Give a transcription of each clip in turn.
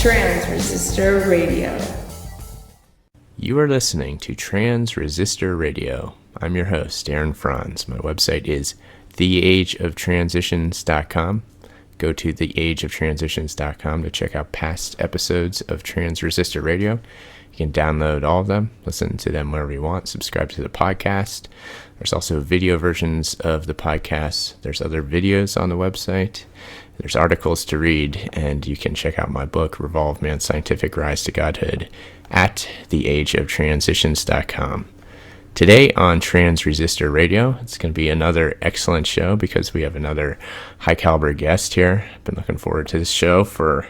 Transresistor Radio. You are listening to Transresistor Radio. I'm your host, Aaron Franz. My website is theageoftransitions.com. Go to theageoftransitions.com to check out past episodes of Transresistor Radio. You can download all of them, listen to them wherever you want, subscribe to the podcast. There's also video versions of the podcast. There's other videos on the website. There's articles to read, and you can check out my book, Revolve Man's Scientific Rise to Godhood, at theageoftransitions.com. Today on Transresistor Radio, it's going to be another excellent show because we have another high-caliber guest here. I've been looking forward to this show for,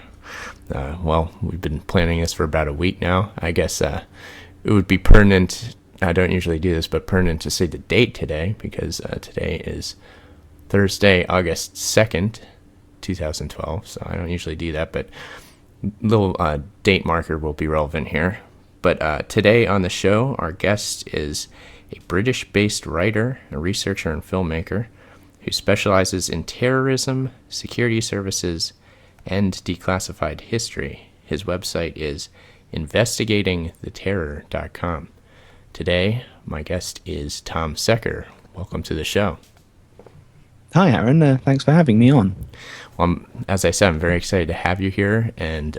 we've been planning this for about a week now. I guess it would be pertinent, I don't usually do this, but pertinent to say the date today because today is Thursday, August 2nd, 2012, so I don't usually do that, but little date marker will be relevant here. But today on the show, our guest is a British-based writer, a researcher, and filmmaker who specializes in terrorism, security services, and declassified history. His website is investigatingtheterror.com. Today, my guest is Tom Secker. Welcome to the show. Hi, Aaron. Thanks for having me on. Well, as I said, I'm very excited to have you here, and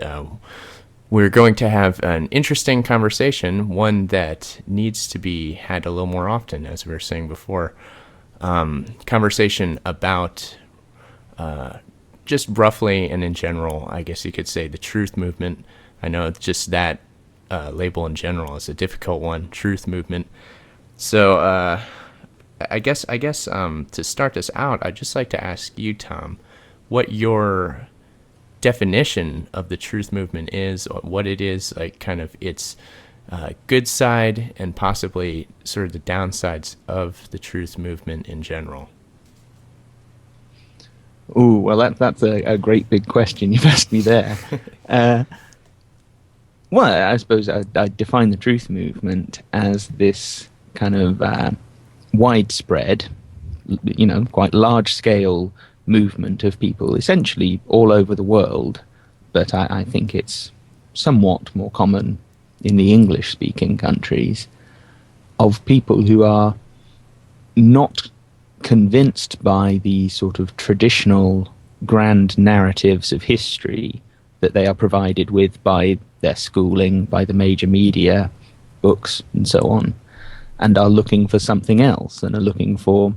we're going to have an interesting conversation, one that needs to be had a little more often, as we were saying before. Conversation about just roughly and in general, I guess you could say, the truth movement. I know just that label in general is a difficult one, truth movement. So I guess to start this out, I'd just like to ask you, Tom, what your definition of the truth movement is, or what it is, like kind of its good side and possibly sort of the downsides of the truth movement in general. Oh, well, that's a great big question you've asked me there. Well, I suppose I define the truth movement as this kind of widespread, quite large-scale movement of people essentially all over the world, but I think it's somewhat more common in the English-speaking countries, of people who are not convinced by the sort of traditional grand narratives of history that they are provided with by their schooling, by the major media, books, and so on, and are looking for something else, and are looking for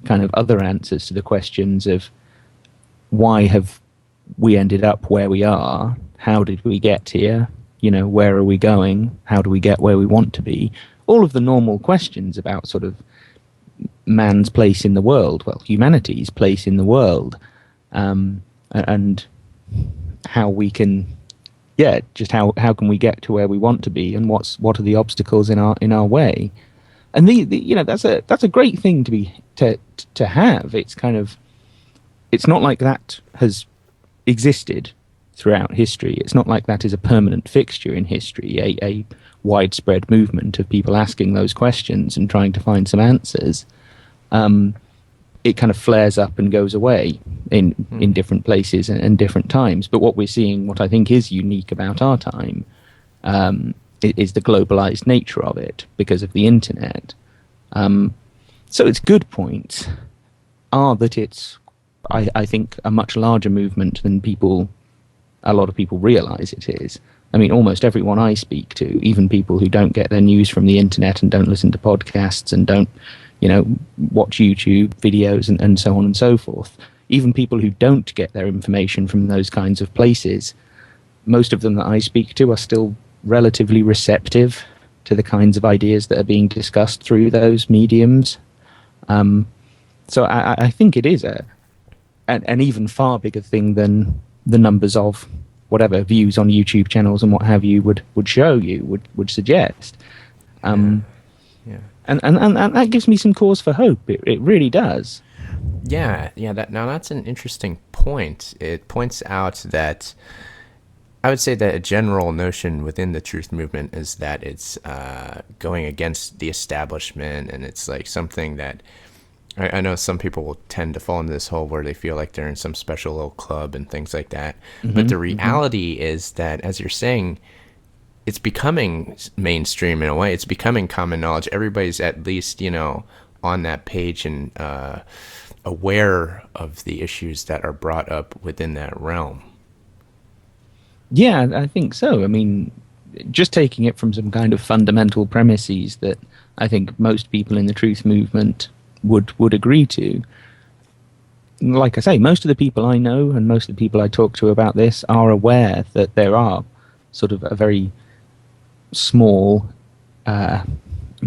kind of other answers to the questions of why have we ended up where we are? How did we get here? Where are we going? How do we get where we want to be? All of the normal questions about sort of man's place in the world, well, humanity's place in the world, and how we can, just how can we get to where we want to be, and what are the obstacles in our way? And that's a great thing to have. It's kind of, it's not like that has existed throughout history. It's not like that is a permanent fixture in history, a widespread movement of people asking those questions and trying to find some answers. It kind of flares up and goes away in different places and different times. But what we're seeing, what I think is unique about our time, is the globalized nature of it because of the internet. So its good points are that it's, I think, a much larger movement than a lot of people realize it is. I mean, almost everyone I speak to, even people who don't get their news from the internet and don't listen to podcasts and don't, watch YouTube videos and so on and so forth, even people who don't get their information from those kinds of places, most of them that I speak to are still relatively receptive to the kinds of ideas that are being discussed through those mediums. So I think it is an even far bigger thing than the numbers of whatever views on YouTube channels and what have you would show you, would suggest. And that gives me some cause for hope. It really does. Yeah. That's an interesting point. It points out that I would say that a general notion within the truth movement is that it's going against the establishment, and it's like something that I know some people will tend to fall into this hole where they feel like they're in some special little club and things like that. But the reality is that, as you're saying, it's becoming mainstream in a way. It's becoming common knowledge. Everybody's at least, on that page and aware of the issues that are brought up within that realm. Yeah, I think so. I mean, just taking it from some kind of fundamental premises that I think most people in the truth movement would agree to. Like I say, most of the people I know and most of the people I talk to about this are aware that there are sort of a very small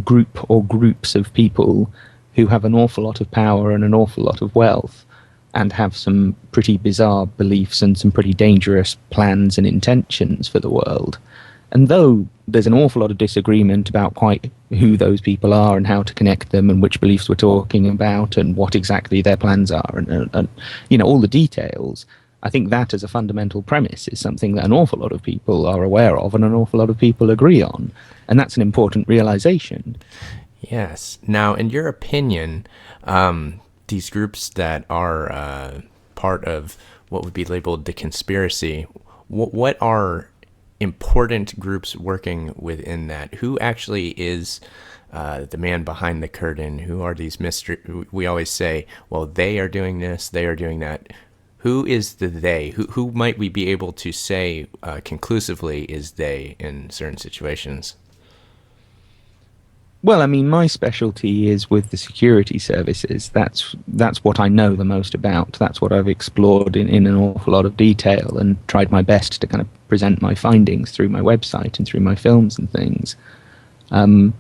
group or groups of people who have an awful lot of power and an awful lot of wealth and have some pretty bizarre beliefs and some pretty dangerous plans and intentions for the world. And though there's an awful lot of disagreement about quite who those people are and how to connect them and which beliefs we're talking about and what exactly their plans are and all the details, I think that as a fundamental premise is something that an awful lot of people are aware of and an awful lot of people agree on. And that's an important realization. Yes. Now, in your opinion, these groups that are part of what would be labeled the conspiracy, what are important groups working within that? Who actually is the man behind the curtain? Who are these mystery? We always say, well, they are doing this, they are doing that. Who is the they? Who might we be able to say conclusively is they in certain situations? Well, I mean, my specialty is with the security services. That's what I know the most about. That's what I've explored in an awful lot of detail and tried my best to kind of present my findings through my website and through my films and things. But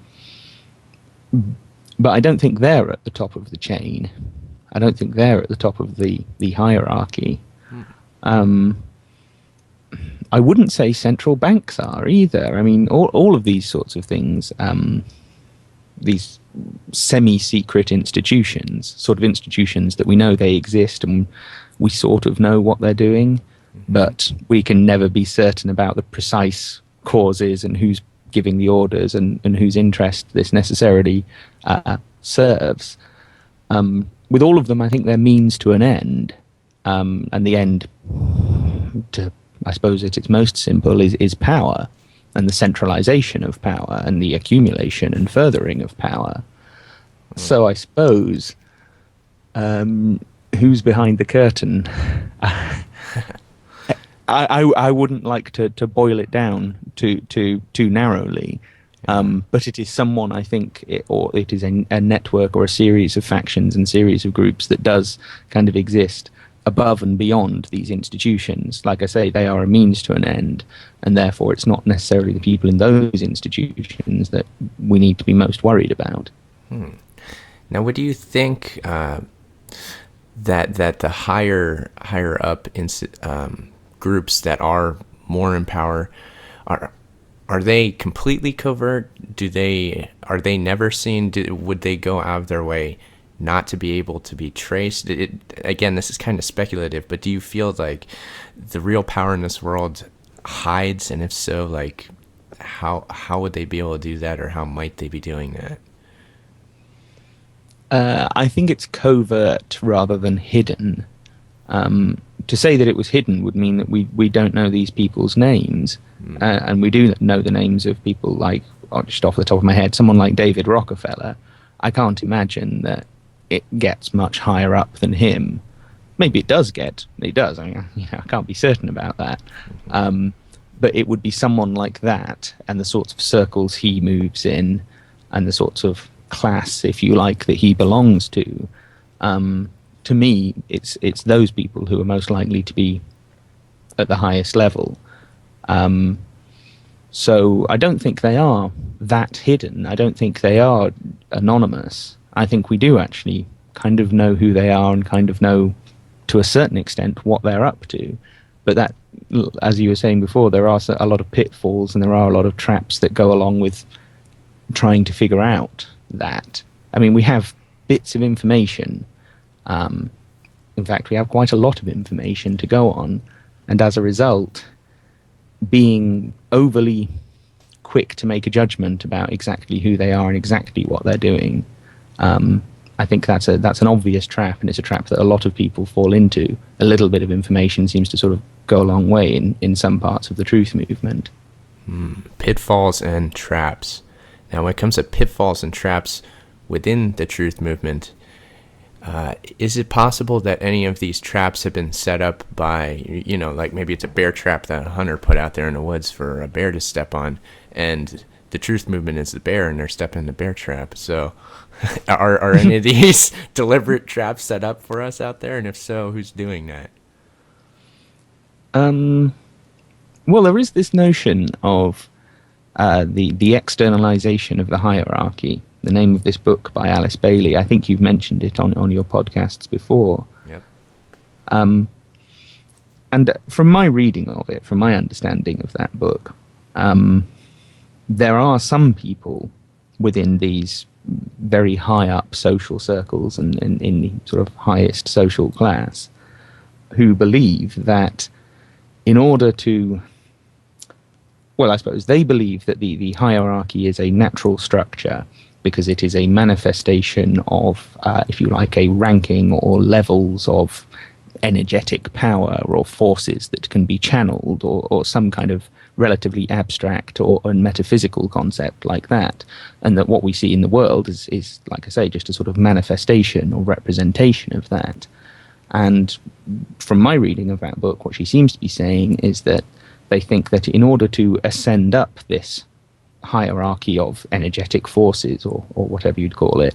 I don't think they're at the top of the chain. I don't think they're at the top of the hierarchy. I wouldn't say central banks are either. I mean, all of these sorts of things, these semi-secret institutions, sort of institutions that we know they exist and we sort of know what they're doing, but we can never be certain about the precise causes and who's giving the orders and whose interest this necessarily serves. With all of them, I think they're means to an end, and the end, I suppose at its most simple, is power, and the centralization of power, and the accumulation and furthering of power. So I suppose, who's behind the curtain? I wouldn't like to boil it down too narrowly. But it is someone, I think, it is a network or a series of factions and series of groups that does kind of exist above and beyond these institutions. Like I say, they are a means to an end, and therefore it's not necessarily the people in those institutions that we need to be most worried about. Now, what do you think that the higher up groups that are more in power are they completely covert? Are they never seen? Would they go out of their way not to be able to be traced? Again, this is kind of speculative, but do you feel like the real power in this world hides? And if so, like how would they be able to do that, or how might they be doing that? I think it's covert rather than hidden. To say that it was hidden would mean that we don't know these people's names. And we do know the names of people like, just off the top of my head, someone like David Rockefeller. I can't imagine that it gets much higher up than him. Maybe it does. I mean, I can't be certain about that. But it would be someone like that, and the sorts of circles he moves in, and the sorts of class, if you like, that he belongs to. To me, it's those people who are most likely to be at the highest level. So I don't think they are that hidden. I don't think they are anonymous. I think we do actually kind of know who they are and kind of know to a certain extent what they're up to. But that, as you were saying before, there are a lot of pitfalls and there are a lot of traps that go along with trying to figure out that. I mean, we have bits of information. In fact, we have quite a lot of information to go on. And as a result, being overly quick to make a judgment about exactly who they are and exactly what they're doing, I think that's an obvious trap, and it's a trap that a lot of people fall into. A little bit of information seems to sort of go a long way in some parts of the truth movement. Pitfalls and traps. Now, when it comes to pitfalls and traps within the truth movement, is it possible that any of these traps have been set up by, like maybe it's a bear trap that a hunter put out there in the woods for a bear to step on, and the truth movement is the bear, and they're stepping in the bear trap? So are any of these deliberate traps set up for us out there? And if so, who's doing that? Well, there is this notion of the externalization of the hierarchy. The name of this book by Alice Bailey, I think you've mentioned it on your podcasts before. Yep. And from my reading of it, from my understanding of that book, there are some people within these very high up social circles and in the sort of highest social class who believe that in order to, well, I suppose they believe that the hierarchy is a natural structure because it is a manifestation of, if you like, a ranking or levels of energetic power or forces that can be channeled, or some kind of relatively abstract or metaphysical concept like that. And that what we see in the world is, like I say, just a sort of manifestation or representation of that. And from my reading of that book, what she seems to be saying is that they think that in order to ascend up this hierarchy of energetic forces, or whatever you'd call it,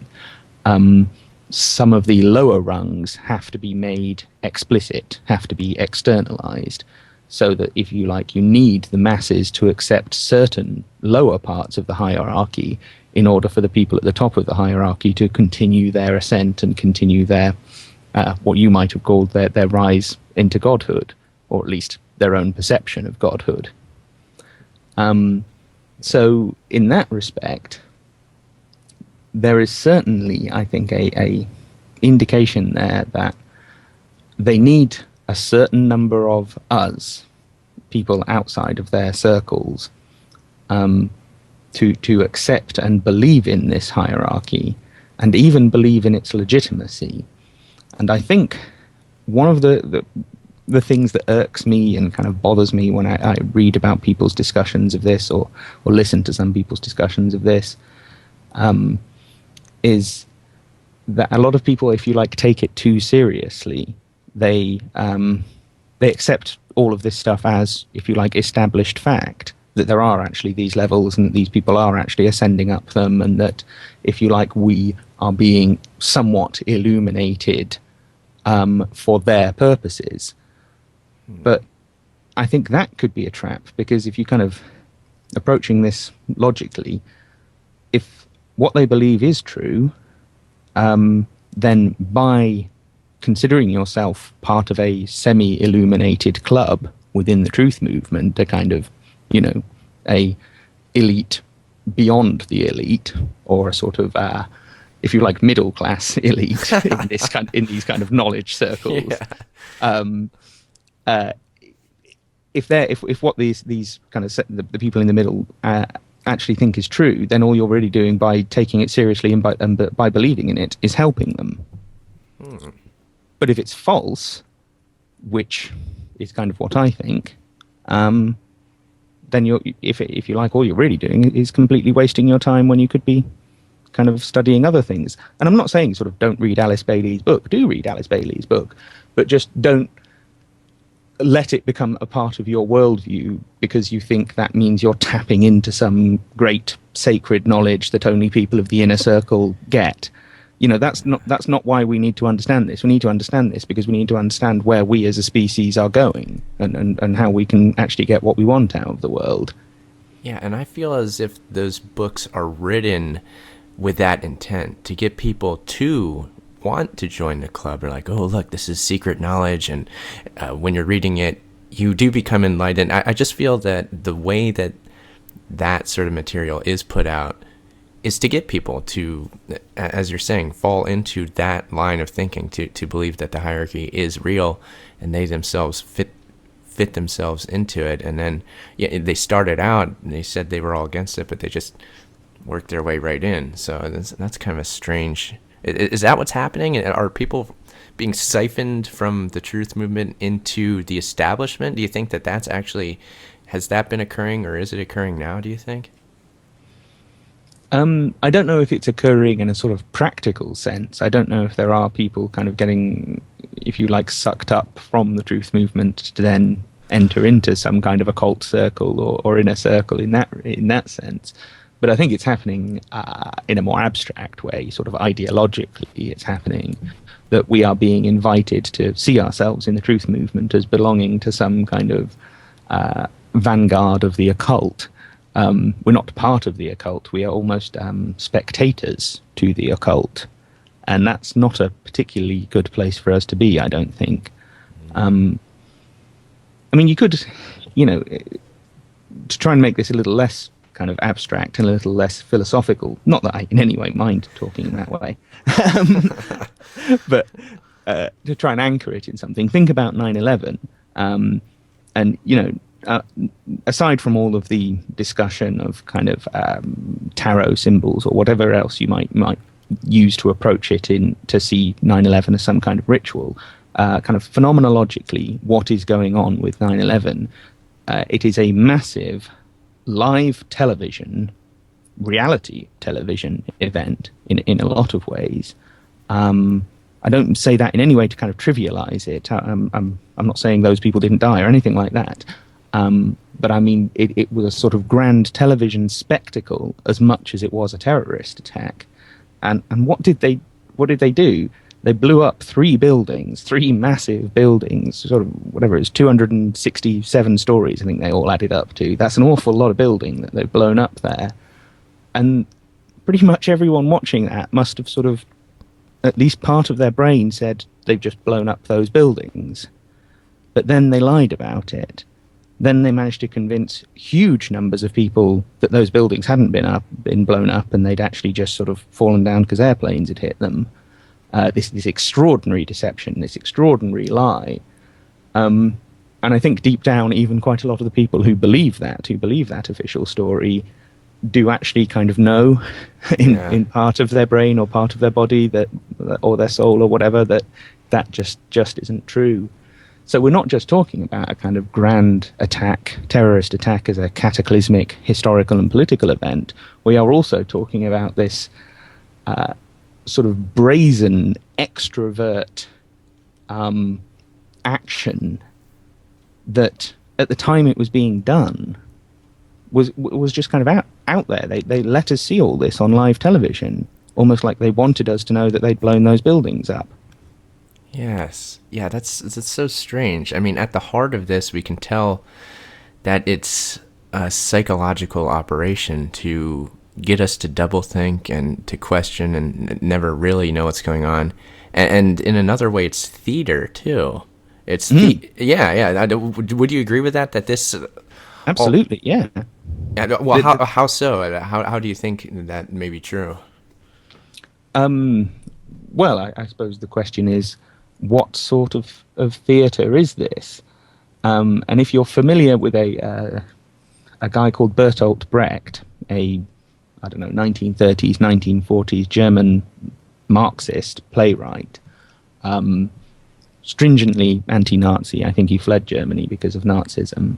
some of the lower rungs have to be made explicit, have to be externalized, so that, if you like, you need the masses to accept certain lower parts of the hierarchy in order for the people at the top of the hierarchy to continue their ascent and continue their what you might have called their rise into godhood, or at least their own perception of godhood. So in that respect, there is certainly, I think, a indication there that they need a certain number of us, people outside of their circles, to accept and believe in this hierarchy, and even believe in its legitimacy. And I think one of the things that irks me and kind of bothers me when I read about people's discussions of this, or listen to some people's discussions of this, is that a lot of people, if you like, take it too seriously. They accept all of this stuff as, if you like, established fact, that there are actually these levels and that these people are actually ascending up them, and that, if you like, we are being somewhat illuminated for their purposes. But I think that could be a trap, because if you kind of approaching this logically, if what they believe is true, then by considering yourself part of a semi-illuminated club within the truth movement, a kind of, a elite beyond the elite, or a sort of, if you like, middle class elite in these kind of knowledge circles. Yeah. If what these kind of the people in the middle actually think is true, then all you're really doing by taking it seriously and by believing in it is helping them. But if it's false, which is kind of what I think, then if you like, all you're really doing is completely wasting your time when you could be kind of studying other things. And I'm not saying sort of don't read Alice Bailey's book. Do read Alice Bailey's book, but just don't let it become a part of your worldview because you think that means you're tapping into some great sacred knowledge that only people of the inner circle get. That's not why we need to understand this. We need to understand this because we need to understand where we as a species are going, and how we can actually get what we want out of the world. Yeah, and I feel as if those books are written with that intent, to get people to want to join the club. They're like, oh, look, this is secret knowledge, and when you're reading it, you do become enlightened. I just feel that the way that sort of material is put out is to get people to, as you're saying, fall into that line of thinking, to believe that the hierarchy is real, and they themselves fit themselves into it. And then they started out and they said they were all against it, but they just worked their way right in. So that's kind of a strange Is that what's happening? Are people being siphoned from the truth movement into the establishment? Do you think that that's actually, has that been occurring, or is it occurring now, do you think? I don't know if it's occurring in a sort of practical sense. I don't know if there are people kind of getting, if you like, sucked up from the truth movement to then enter into some kind of occult circle or inner circle in that sense. But I think it's happening in a more abstract way, sort of ideologically. It's happening that we are being invited to see ourselves in the truth movement as belonging to some kind of vanguard of the occult. We're not part of the occult. We are almost spectators to the occult. And that's not a particularly good place for us to be, I don't think. I mean, you could, to try and make this a little less kind of abstract and a little less philosophical, not that I in any way mind talking in that way, but to try and anchor it in something, think about 9/11. And, aside from all of the discussion of kind of tarot symbols or whatever else you might use to approach it to see 9/11 as some kind of ritual, kind of phenomenologically, what is going on with 9/11? It is a massive live television, reality television event in a lot of ways. I don't say that in any way to kind of trivialize it. I'm not saying those people didn't die or anything like that. But I mean, it was a sort of grand television spectacle as much as it was a terrorist attack. And what did they do? They blew up three massive buildings, sort of whatever it is, 267 stories, I think they all added up to. That's an awful lot of building that they've blown up there. And pretty much everyone watching that must have sort of, at least part of their brain said they've just blown up those buildings. But then they lied about it. Then they managed to convince huge numbers of people that those buildings hadn't been blown up, and they'd actually just sort of fallen down because airplanes had hit them. This extraordinary deception, this extraordinary lie. And I think deep down, even quite a lot of the people who believe that official story, do actually kind of know in part of their brain or part of their body that, or their soul or whatever, that just isn't true. So we're not just talking about a kind of grand attack, terrorist attack as a cataclysmic historical and political event. We are also talking about this sort of brazen, extrovert action that at the time it was being done was just kind of out there. They let us see all this on live television, almost like they wanted us to know that they'd blown those buildings up. Yes. Yeah, that's so strange. I mean, at the heart of this, we can tell that it's a psychological operation to get us to double think and to question and never really know what's going on. And in another way, it's theater too. It's yeah. Would you agree with that? That this absolutely, yeah. Well, how so? How do you think that may be true? Well, I suppose the question is, what sort of theatre is this? And if you're familiar with a guy called Bertolt Brecht, a 1930s, 1940s German Marxist playwright, stringently anti-Nazi. I think he fled Germany because of Nazism.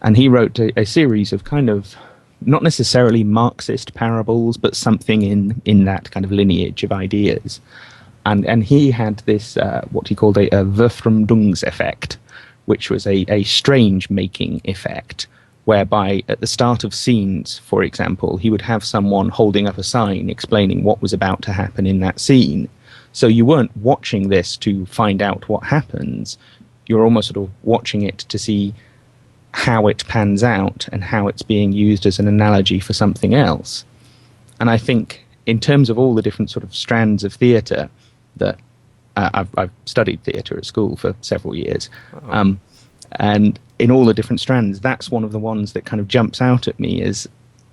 And he wrote a series of kind of, not necessarily Marxist parables, but something in that kind of lineage of ideas. And he had this, what he called a Verfremdungseffekt, which was a strange-making effect, whereby at the start of scenes, for example, he would have someone holding up a sign explaining what was about to happen in that scene. So you weren't watching this to find out what happens. You're almost sort of watching it to see how it pans out and how it's being used as an analogy for something else. And I think in terms of all the different sort of strands of theatre that I've studied theatre at school for several years, and in all the different strands, that's one of the ones that kind of jumps out at me as,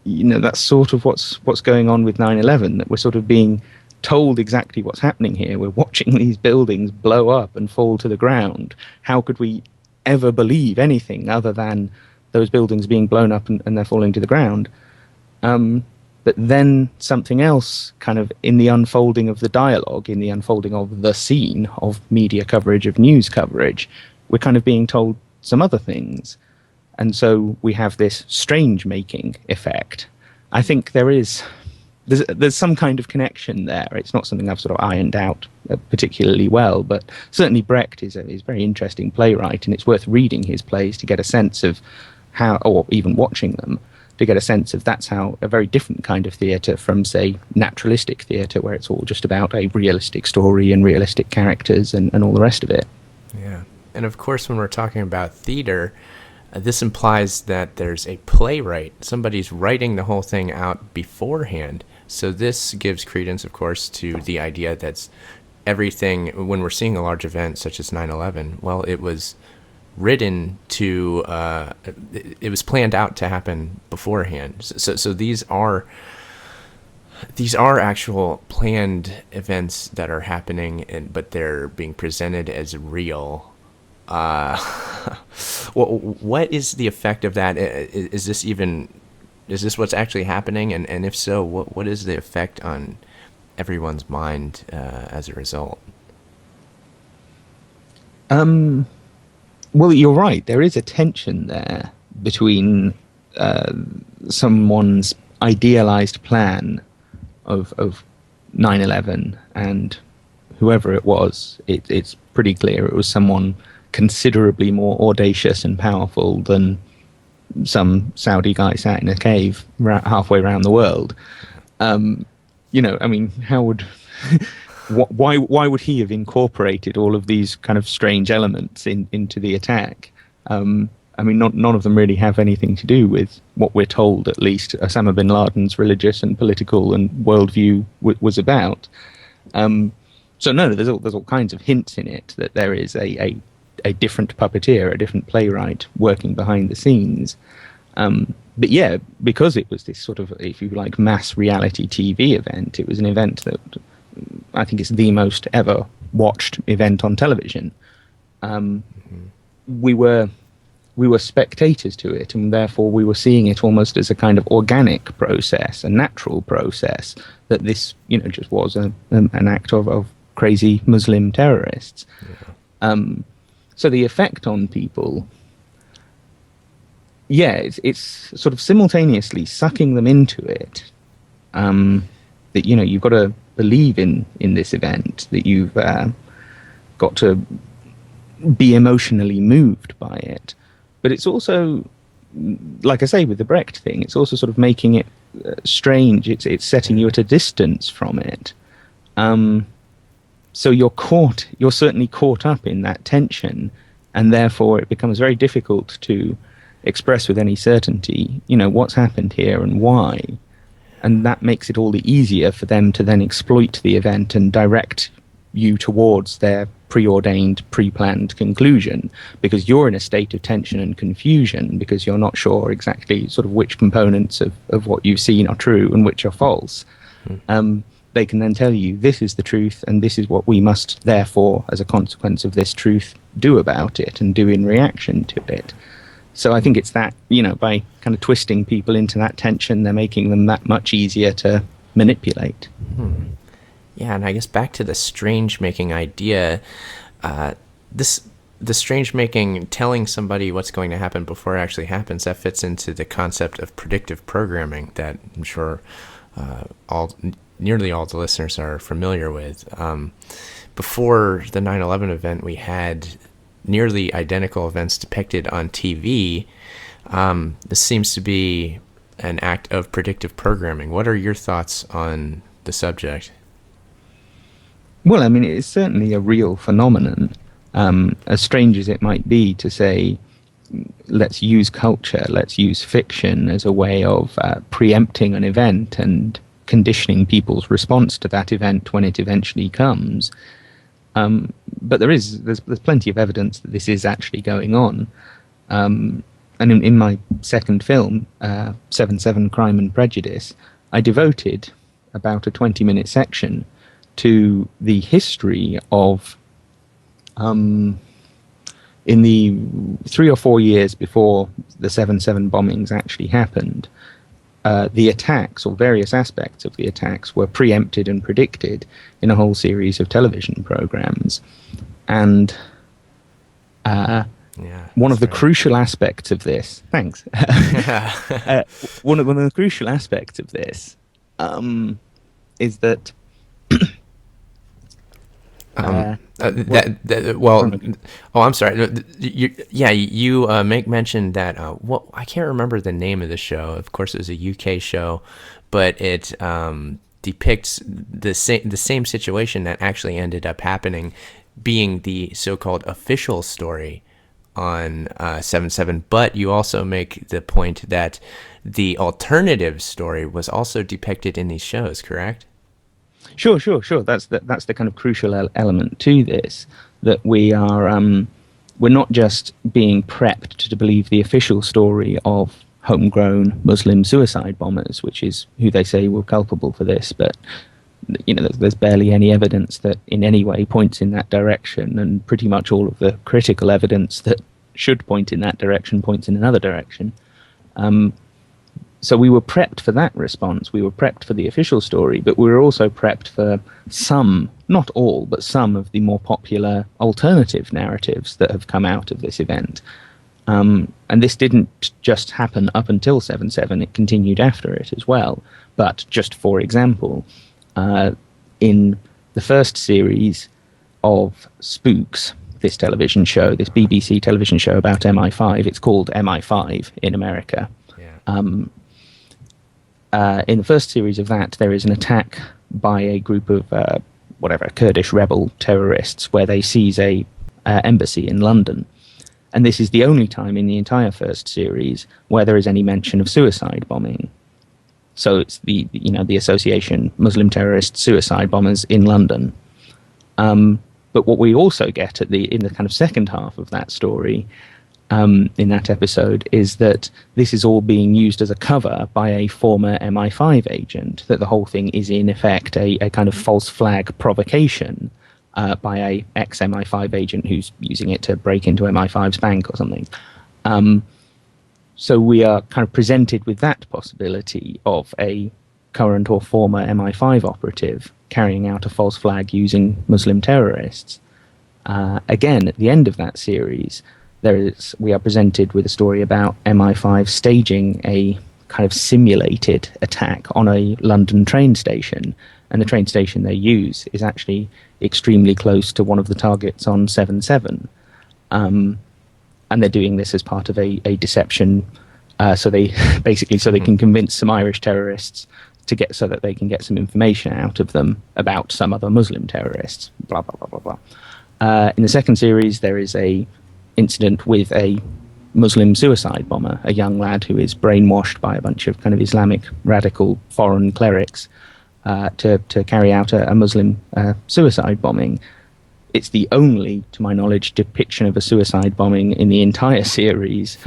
that's sort of what's going on with 9/11, that we're sort of being told exactly what's happening here. We're watching these buildings blow up and fall to the ground. How could we ever believe anything other than those buildings being blown up and they're falling to the ground? But then something else, kind of in the unfolding of the dialogue, in the unfolding of the scene of media coverage, of news coverage, we're kind of being told some other things. And so we have this strange making effect. I think there's some kind of connection there. It's not something I've sort of ironed out particularly well, but certainly Brecht is a very interesting playwright, and it's worth reading his plays to get a sense of how, or even watching them, to get a sense of that's how a very different kind of theatre from, say, naturalistic theatre, where it's all just about a realistic story and realistic characters and all the rest of it. Yeah. And of course, when we're talking about theater, this implies that there's a playwright. Somebody's writing the whole thing out beforehand. So this gives credence, of course, to the idea that's everything, when we're seeing a large event such as 9/11, well, it was written to, it was planned out to happen beforehand. So these are actual planned events that are happening, but they're being presented as real. What is the effect of that? Is this what's actually happening? And if so, what is the effect on everyone's mind as a result? Well, you're right. There is a tension there between someone's idealized plan of 9/11 and whoever it was. It's pretty clear it was someone considerably more audacious and powerful than some Saudi guy sat in a cave halfway around the world. I mean, how would... why would he have incorporated all of these kind of strange elements into the attack? I mean, none of them really have anything to do with what we're told, at least, Osama bin Laden's religious and political and worldview was about. So no, there's all kinds of hints in it that there is a different puppeteer, a different playwright working behind the scenes. But yeah, because it was this sort of, if you like, mass reality TV event, it was an event that I think it's the most ever watched event on television. We were spectators to it, and therefore we were seeing it almost as a kind of organic process, a natural process, that this, just was an act of crazy Muslim terrorists. Yeah. So the effect on people, yeah, it's sort of simultaneously sucking them into it. That you've got to believe in this event, that you've got to be emotionally moved by it. But it's also, like I say, with the Brecht thing, it's also sort of making it strange. It's setting you at a distance from it. So you're certainly caught up in that tension, and therefore it becomes very difficult to express with any certainty, what's happened here and why. And that makes it all the easier for them to then exploit the event and direct you towards their preordained, pre-planned conclusion, because you're in a state of tension and confusion, because you're not sure exactly sort of which components of what you've seen are true and which are false. They can then tell you, this is the truth, and this is what we must, therefore, as a consequence of this truth, do about it and do in reaction to it. So I think it's that, by kind of twisting people into that tension, they're making them that much easier to manipulate. Yeah, and I guess back to the strange making idea, the strange making, telling somebody what's going to happen before it actually happens, that fits into the concept of predictive programming that I'm sure nearly all the listeners are familiar with. Before the 9/11 event, we had nearly identical events depicted on TV. This seems to be an act of predictive programming. What are your thoughts on the subject? Well, I mean, it's certainly a real phenomenon. As strange as it might be to say, let's use culture, let's use fiction as a way of preempting an event and conditioning people's response to that event when it eventually comes. But there's plenty of evidence that this is actually going on. And in my second film, 7/7 Crime and Prejudice, I devoted about a 20-minute section to the history of, in the 3 or 4 years before the 7/7 bombings actually happened, the attacks, or various aspects of the attacks, were preempted and predicted in a whole series of television programs. And one of the crucial aspects of this, thanks. One of the crucial aspects of this is that. I'm sorry. You make mention that I can't remember the name of the show. Of course, it was a UK show, but it depicts the same situation that actually ended up happening, being the so-called official story on 7/7. But you also make the point that the alternative story was also depicted in these shows, correct? Sure. That's the kind of crucial element to this, that we're not just being prepped to believe the official story of homegrown Muslim suicide bombers, which is who they say were culpable for this, but there's barely any evidence that in any way points in that direction, and pretty much all of the critical evidence that should point in that direction points in another direction. So we were prepped for that response. We were prepped for the official story, but we were also prepped for some, not all, but some of the more popular alternative narratives that have come out of this event. And this didn't just happen up until 7/7, it continued after it as well. But just for example, in the first series of Spooks, this television show, this BBC television show about MI5, it's called MI5 in America. In the first series of that, there is an attack by a group of Kurdish rebel terrorists where they seize a embassy in London, and this is the only time in the entire first series where there is any mention of suicide bombing. So it's the association Muslim terrorist suicide bombers in London. But what we also get in the kind of second half of that story, in that episode, is that this is all being used as a cover by a former MI5 agent, that the whole thing is in effect a kind of false flag provocation by a ex-MI5 agent who's using it to break into MI5's bank or something. So we are kind of presented with that possibility of a current or former MI5 operative carrying out a false flag using Muslim terrorists. Again, at the end of that series, we are presented with a story about MI5 staging a kind of simulated attack on a London train station, and the train station they use is actually extremely close to one of the targets on 7/7. And they're doing this as part of a deception, so they can convince some Irish terrorists so that they can get some information out of them about some other Muslim terrorists. Blah blah blah blah blah. In the second series, there is a incident with a Muslim suicide bomber, a young lad who is brainwashed by a bunch of kind of Islamic radical foreign clerics to carry out a Muslim suicide bombing. It's the only, to my knowledge, depiction of a suicide bombing in the entire series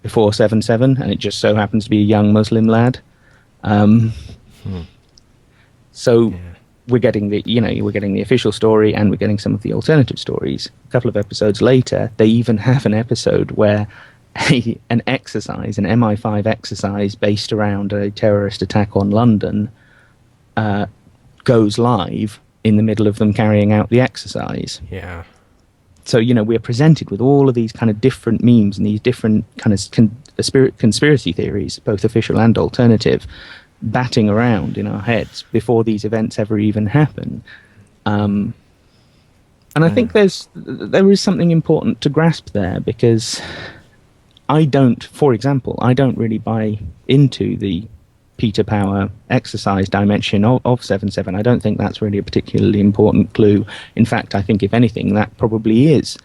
before 7/7, and it just so happens to be a young Muslim lad. So we're getting the official story, and we're getting some of the alternative stories. A couple of episodes later, they even have an episode where an MI5 exercise based around a terrorist attack on London goes live in the middle of them carrying out the exercise. Yeah. So, we're presented with all of these kind of different memes and these different kind of conspiracy theories, both official and alternative, batting around in our heads before these events ever even happen. And I think there is something important to grasp there, because for example, I don't really buy into the Peter Power exercise dimension of 7/7. I don't think that's really a particularly important clue. In fact, I think if anything, that probably is,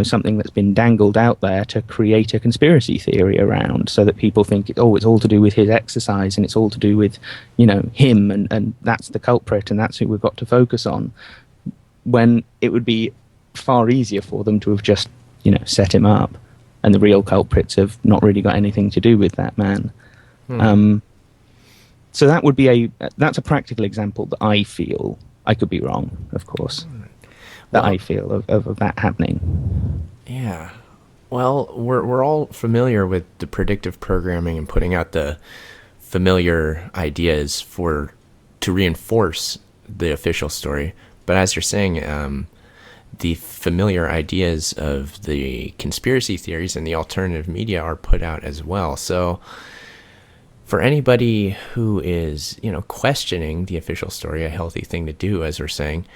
something that's been dangled out there to create a conspiracy theory around, so that people think, it's all to do with his exercise, and it's all to do with, him, and that's the culprit, and that's who we've got to focus on, when it would be far easier for them to have just, set him up, and the real culprits have not really got anything to do with that man. So that's a practical example that I feel, I could be wrong, of course, I feel of that happening. Yeah. Well, we're all familiar with the predictive programming and putting out the familiar ideas to reinforce the official story. But as you're saying, the familiar ideas of the conspiracy theories and the alternative media are put out as well. So for anybody who is, questioning the official story, a healthy thing to do, as we're saying,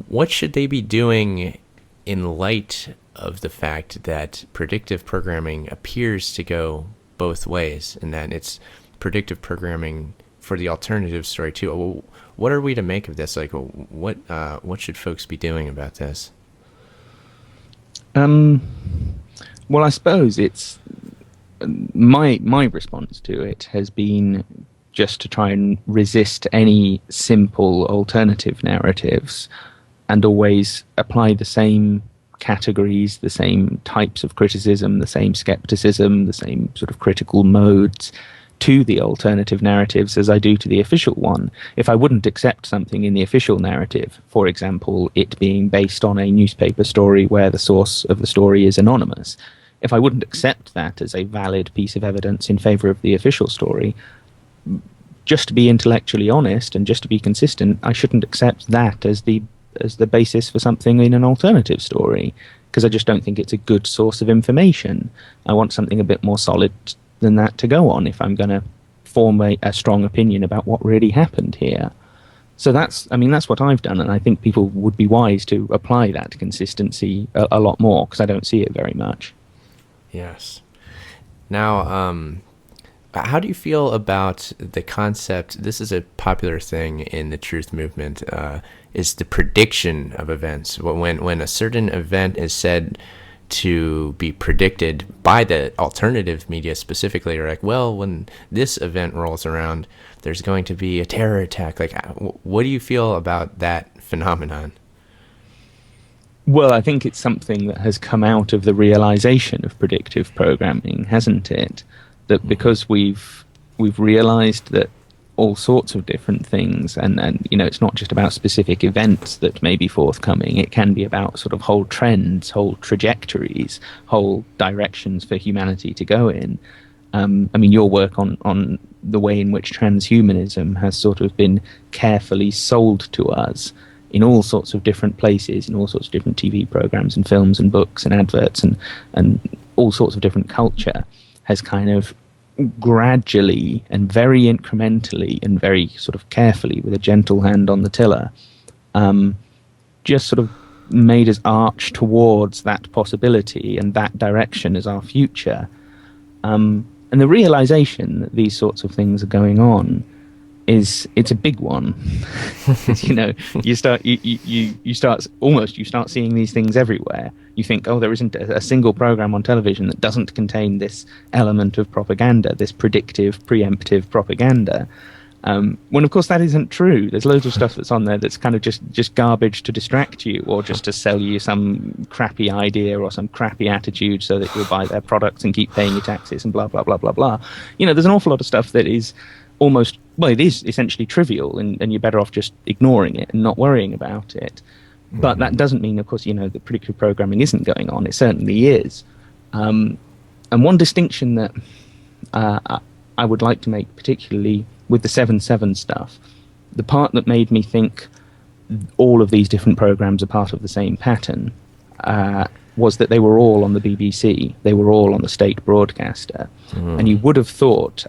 what should they be doing in light of the fact that predictive programming appears to go both ways, and that it's predictive programming for the alternative story too? What are we to make of this? Like, what should folks be doing about this? Well, I suppose it's my response to it has been just to try and resist any simple alternative narratives, and always apply the same categories, the same types of criticism, the same skepticism, the same sort of critical modes to the alternative narratives as I do to the official one. If I wouldn't accept something in the official narrative, for example, it being based on a newspaper story where the source of the story is anonymous, if I wouldn't accept that as a valid piece of evidence in favor of the official story, just to be intellectually honest and just to be consistent, I shouldn't accept that as the basis for something in an alternative story, because I just don't think it's a good source of information. I want something a bit more solid than that to go on if I'm going to form a strong opinion about what really happened here. So that's what I've done, and I think people would be wise to apply that consistency a lot more, because I don't see it very much. Yes. Now, how do you feel about the concept? This is a popular thing in the truth movement, is the prediction of events. When a certain event is said to be predicted by the alternative media specifically, or like, well, when this event rolls around, there's going to be a terror attack. Like, what do you feel about that phenomenon? Well, I think it's something that has come out of the realization of predictive programming, hasn't it? That because we've realized that all sorts of different things, and it's not just about specific events that may be forthcoming. It can be about sort of whole trends, whole trajectories, whole directions for humanity to go in. Your work on the way in which transhumanism has sort of been carefully sold to us in all sorts of different places, in all sorts of different TV programs and films and books and adverts and all sorts of different culture, has kind of gradually and very incrementally and very sort of carefully, with a gentle hand on the tiller, just sort of made us arch towards that possibility and that direction as our future. And the realization that these sorts of things are going on it's a big one. You start seeing these things everywhere. You think, oh, there isn't a single program on television that doesn't contain this element of propaganda, this predictive, preemptive propaganda. When of course that isn't true. There's loads of stuff that's on there that's kind of just garbage to distract you, or just to sell you some crappy idea or some crappy attitude so that you'll buy their products and keep paying your taxes and blah blah blah blah blah. There's an awful lot of stuff that is almost, well, it is essentially trivial, and you're better off just ignoring it and not worrying about it. But that doesn't mean, of course, that predictive programming isn't going on. It certainly is. And one distinction that I would like to make, particularly with the 7/7 stuff, the part that made me think all of these different programs are part of the same pattern, was that they were all on the BBC. They were all on the state broadcaster. And you would have thought,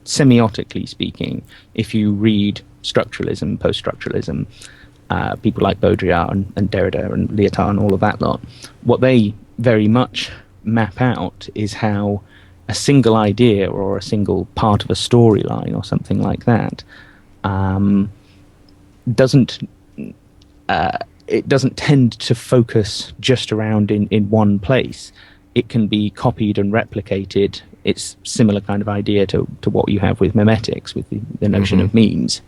semiotically speaking, if you read structuralism, post-structuralism, people like Baudrillard and Derrida and Lyotard and all of that lot, what they very much map out is how a single idea or a single part of a storyline or something like that doesn't tend to focus just around in one place. It can be copied and replicated. It's similar kind of idea to what you have with memetics, with the notion of memes.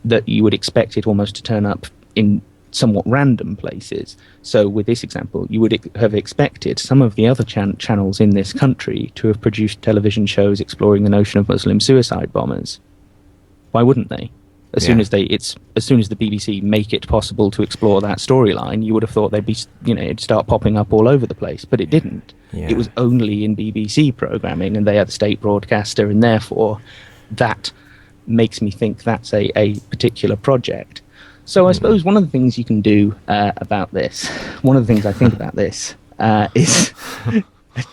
That you would expect it almost to turn up in somewhat random places. So with this example, you would have expected some of the other channels in this country to have produced television shows exploring the notion of Muslim suicide bombers. Why wouldn't they? As soon as the BBC make it possible to explore that storyline, you would have thought they'd be, it'd start popping up all over the place, but it didn't. Yeah. It was only in BBC programming, and they are the state broadcaster, and therefore that makes me think that's a particular project. So I suppose one of the things you can do about this, one of the things I think about this is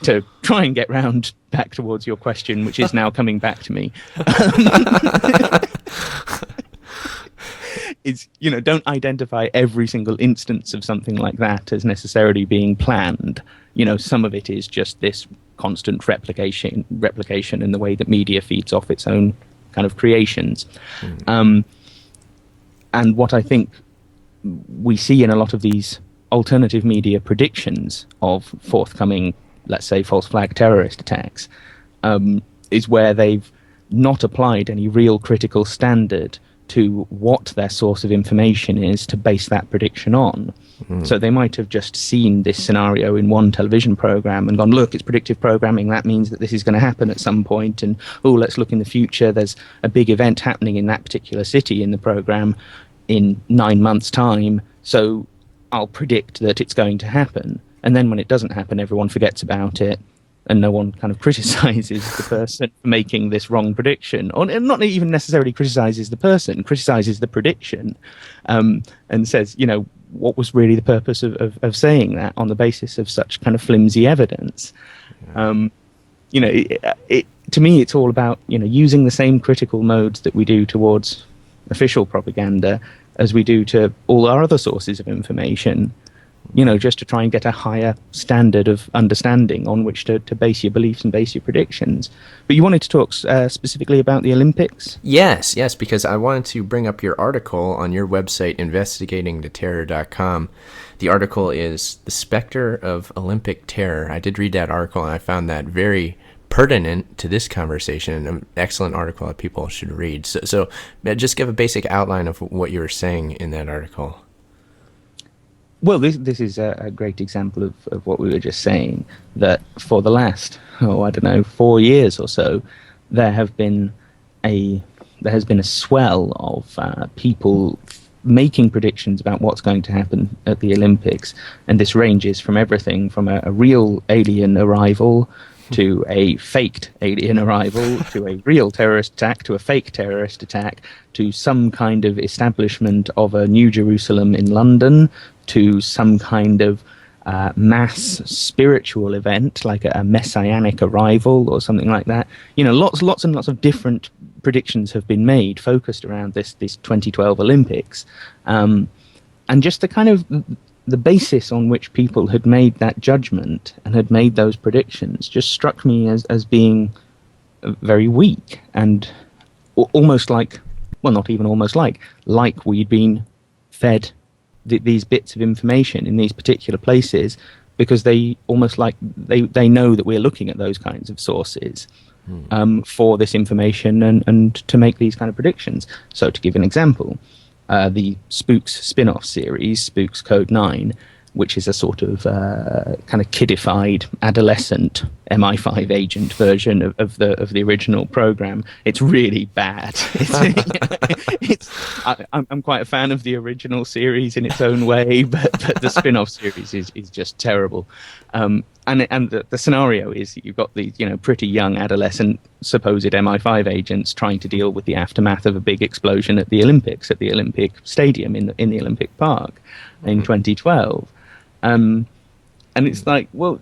to try and get round back towards your question, which is now coming back to me. Is, don't identify every single instance of something like that as necessarily being planned. Some of it is just this constant replication in the way that media feeds off its own kind of creations. And what I think we see in a lot of these alternative media predictions of forthcoming, let's say, false flag terrorist attacks, is where they've not applied any real critical standard to what their source of information is to base that prediction on. So they might have just seen this scenario in one television program and gone, look, it's predictive programming, that means that this is going to happen at some point, and let's look in the future, there's a big event happening in that particular city in the program in 9 months' time, so I'll predict that it's going to happen. And then when it doesn't happen, everyone forgets about it, and no one kind of criticizes the person for making this wrong prediction, or not even necessarily criticizes the person, criticizes the prediction, and says, what was really the purpose of saying that on the basis of such kind of flimsy evidence? To me, it's all about, using the same critical modes that we do towards official propaganda as we do to all our other sources of information, just to try and get a higher standard of understanding on which to base your beliefs and base your predictions. But you wanted to talk specifically about the Olympics? Yes, because I wanted to bring up your article on your website, investigatingtheterror.com. The article is The Specter of Olympic Terror. I did read that article, and I found that very pertinent to this conversation. An excellent article that people should read. So just give a basic outline of what you were saying in that article. Well, this is a great example of what we were just saying, that for the last, 4 years or so, there has been a swell of people making predictions about what's going to happen at the Olympics. And this ranges from everything from a real alien arrival to a faked alien arrival, to a real terrorist attack, to a fake terrorist attack, to some kind of establishment of a New Jerusalem in London, to some kind of mass spiritual event like a messianic arrival or something like that. Lots and lots of different predictions have been made focused around this 2012 Olympics. And just the kind of the basis on which people had made that judgment and had made those predictions just struck me as being very weak and almost like, well, not even almost like we'd been fed these bits of information in these particular places because they almost like they know that we're looking at those kinds of sources for this information and to make these kind of predictions. So to give an example, the Spooks spin-off series, Spooks Code 9, which is a sort of kind of kiddified adolescent MI5 agent version of the original program. It's really bad. I'm quite a fan of the original series in its own way, but the spin-off series is just terrible. And the scenario is you've got these pretty young adolescent supposed MI5 agents trying to deal with the aftermath of a big explosion at the Olympics, at the Olympic Stadium in the Olympic Park in 2012. And it's like, well,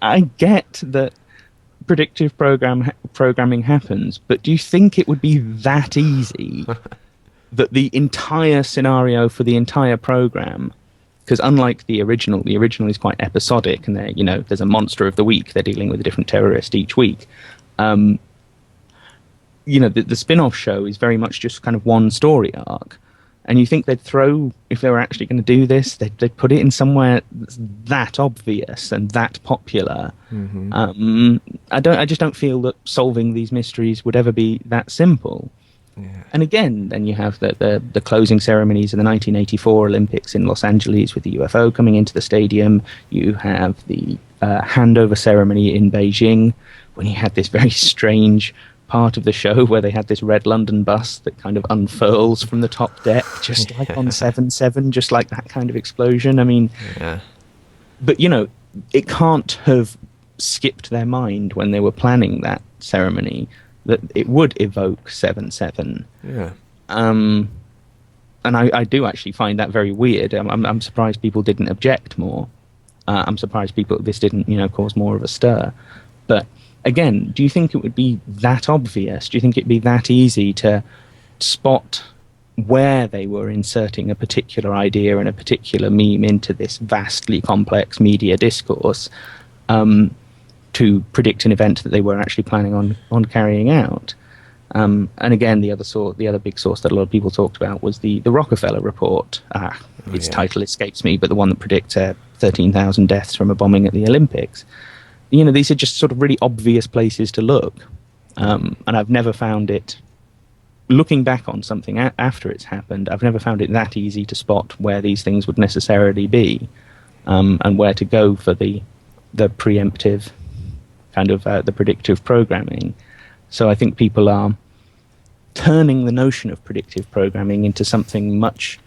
I get that predictive programming happens, but do you think it would be that easy that the entire scenario for the entire program, because unlike the original is quite episodic, and there's a monster of the week, they're dealing with a different terrorist each week. The spin-off show is very much just kind of one story arc. And you think they'd if they were actually going to do this, they'd put it in somewhere that's that obvious and that popular. Mm-hmm. I just don't feel that solving these mysteries would ever be that simple. Yeah. And again, then you have the closing ceremonies of the 1984 Olympics in Los Angeles with the UFO coming into the stadium. You have the handover ceremony in Beijing when you had this very strange part of the show where they had this red London bus that kind of unfurls from the top deck, just like on 7-7, just like that kind of explosion. I mean, Yeah. but it can't have skipped their mind when they were planning that ceremony that it would evoke 7-7. Yeah. And I do actually find that very weird. I'm surprised people didn't object more. I'm surprised this didn't, cause more of a stir. But again, do you think it would be that obvious? Do you think it'd be that easy to spot where they were inserting a particular idea and a particular meme into this vastly complex media discourse to predict an event that they were actually planning on carrying out? And again, the other big source that a lot of people talked about was the Rockefeller report. Its title escapes me, but the one that predicts 13,000 deaths from a bombing at the Olympics. These are just sort of really obvious places to look. And I've never found it, looking back on something after it's happened, I've never found it that easy to spot where these things would necessarily be, and where to go for the preemptive kind of the predictive programming. So I think people are turning the notion of predictive programming into something much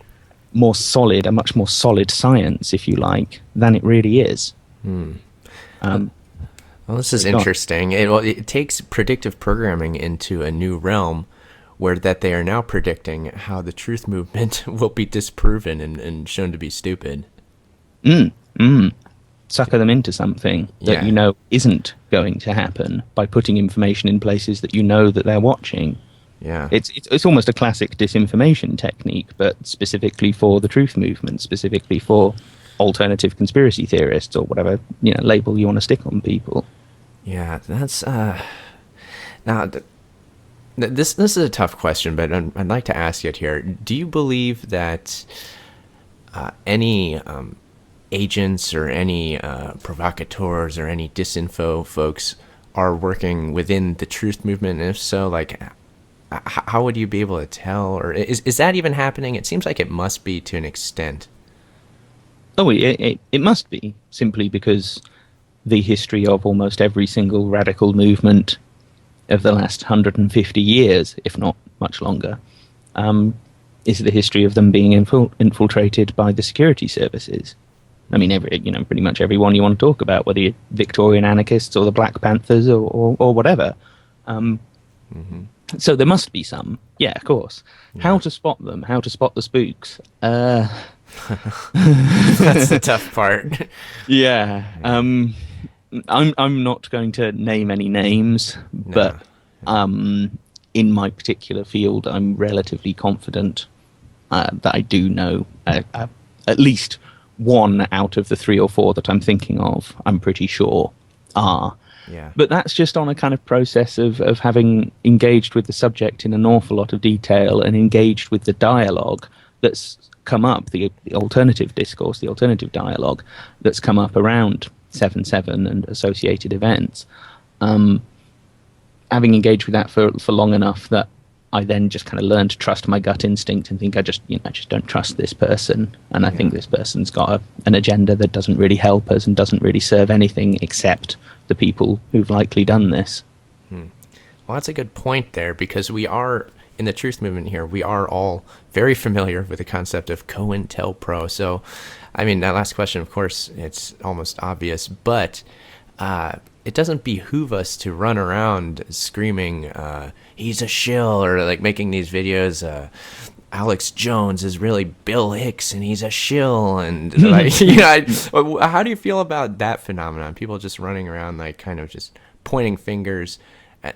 more solid, a much more solid science, if you like, than it really is. Well, this is interesting. It takes predictive programming into a new realm where that they are now predicting how the truth movement will be disproven and shown to be stupid. Sucker them into something that isn't going to happen by putting information in places that that they're watching. Yeah, it's almost a classic disinformation technique, but specifically for the truth movement, specifically for alternative conspiracy theorists or whatever label you want to stick on people. Yeah, that's now. This is a tough question, but I'd like to ask you here. Do you believe that any agents or any provocateurs or any disinfo folks are working within the truth movement? And if so, how would you be able to tell? Or is that even happening? It seems like it must be to an extent. Oh, it must be, simply because the history of almost every single radical movement of the last 150 years, if not much longer, is the history of them being infiltrated by the security services. I mean, pretty much everyone you want to talk about, whether you're Victorian anarchists or the Black Panthers or whatever. So there must be some. Yeah, of course. Yeah. How to spot them? How to spot the spooks? That's the tough part. Yeah. I'm not going to name any names, but in my particular field, I'm relatively confident that I do know at least one out of the 3 or 4 that I'm thinking of, I'm pretty sure are. Yeah. But that's just on a kind of process of having engaged with the subject in an awful lot of detail and engaged with the dialogue that's come up, the alternative discourse, the alternative dialogue that's come up around 7/7 and associated events. Having engaged with that for long enough that I then just kind of learned to trust my gut instinct and think I just don't trust this person, and I think this person's got an agenda that doesn't really help us and doesn't really serve anything except the people who've likely done this. Well, that's a good point there, because we are in the truth movement here. We are all very familiar with the concept of COINTELPRO. So, I mean, that last question, of course, it's almost obvious, but it doesn't behoove us to run around screaming, he's a shill, or making these videos, Alex Jones is really Bill Hicks and he's a shill. And how do you feel about that phenomenon? People just running around, kind of just pointing fingers,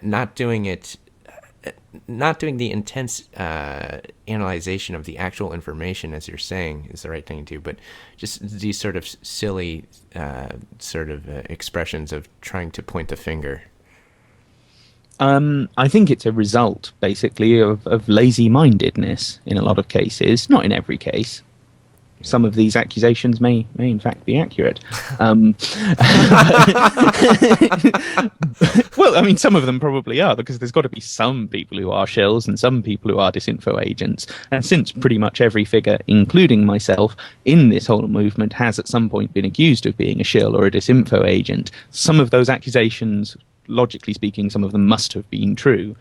not doing the intense analyzation of the actual information, as you're saying, is the right thing to do, but just these sort of silly expressions of trying to point the finger. I think it's a result, basically, of lazy-mindedness in a lot of cases, not in every case. Some of these accusations may in fact be accurate. Well, I mean, some of them probably are, because there's got to be some people who are shells and some people who are disinfo agents. And since pretty much every figure, including myself, in this whole movement has at some point been accused of being a shill or a disinfo agent, some of those accusations logically speaking, some of them must have been true.